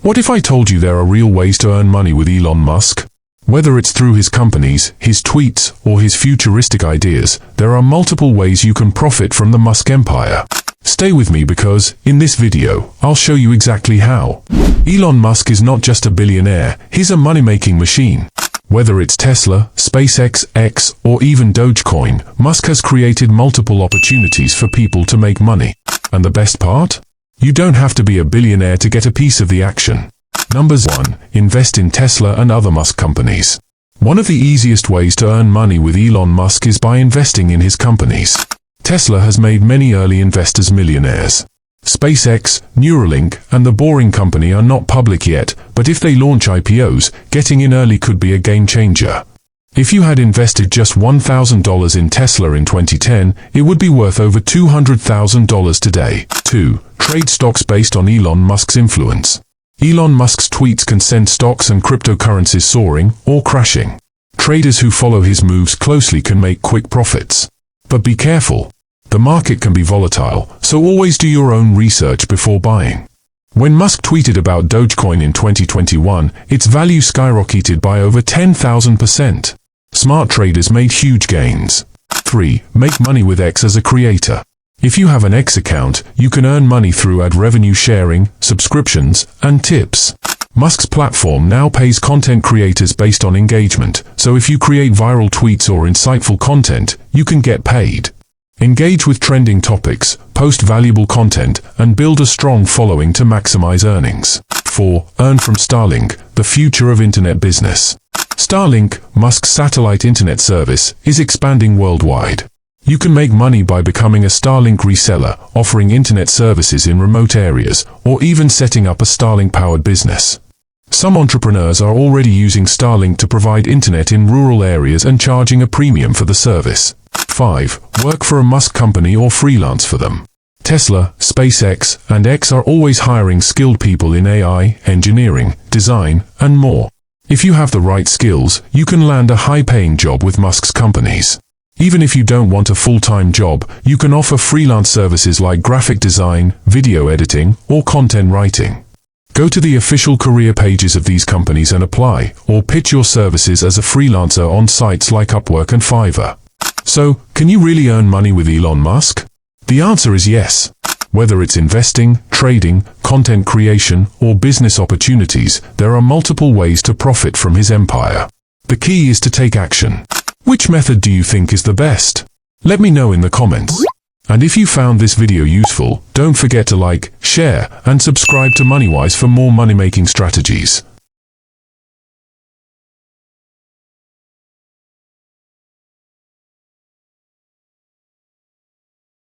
What if I told you there are real ways to earn money with Elon Musk? Whether it's through his companies, his tweets, or his futuristic ideas, there are multiple ways you can profit from the Musk empire. Stay with me because, in this video, I'll show you exactly how. Elon Musk is not just a billionaire, he's a money-making machine. Whether it's Tesla, SpaceX, X, or even Dogecoin, Musk has created multiple opportunities for people to make money. And the best part? You don't have to be a billionaire to get a piece of the action. Number 1. Invest in Tesla and other Musk companies. One of the easiest ways to earn money with Elon Musk is by investing in his companies. Tesla has made many early investors millionaires. SpaceX, Neuralink, and The Boring Company are not public yet, but if they launch IPOs, getting in early could be a game changer. If you had invested just $1,000 in Tesla in 2010, it would be worth over $200,000 today. 2. Trade stocks based on Elon Musk's influence. Elon Musk's tweets can send stocks and cryptocurrencies soaring or crashing. Traders who follow his moves closely can make quick profits. But be careful. The market can be volatile, so always do your own research before buying. When Musk tweeted about Dogecoin in 2021, its value skyrocketed by over 10,000%. Smart traders made huge gains. 3. Make money with X as a creator. If you have an X account, you can earn money through ad revenue sharing, subscriptions, and tips. Musk's platform now pays content creators based on engagement, so if you create viral tweets or insightful content, you can get paid. Engage with trending topics, post valuable content, and build a strong following to maximize earnings. 4. Earn from Starlink, the future of internet business. Starlink, Musk's satellite internet service, is expanding worldwide. You can make money by becoming a Starlink reseller, offering internet services in remote areas, or even setting up a Starlink-powered business. Some entrepreneurs are already using Starlink to provide internet in rural areas and charging a premium for the service. 5. Work for a Musk company or freelance for them. Tesla, SpaceX, and X are always hiring skilled people in AI, engineering, design, and more. If you have the right skills, you can land a high-paying job with Musk's companies. Even if you don't want a full-time job, you can offer freelance services like graphic design, video editing, or content writing. Go to the official career pages of these companies and apply, or pitch your services as a freelancer on sites like Upwork and Fiverr. So, can you really earn money with Elon Musk? The answer is yes. Whether it's investing, trading, content creation, or business opportunities, there are multiple ways to profit from his empire. The key is to take action. Which method do you think is the best? Let me know in the comments. And if you found this video useful, don't forget to like, share, and subscribe to MoneyWise for more money-making strategies.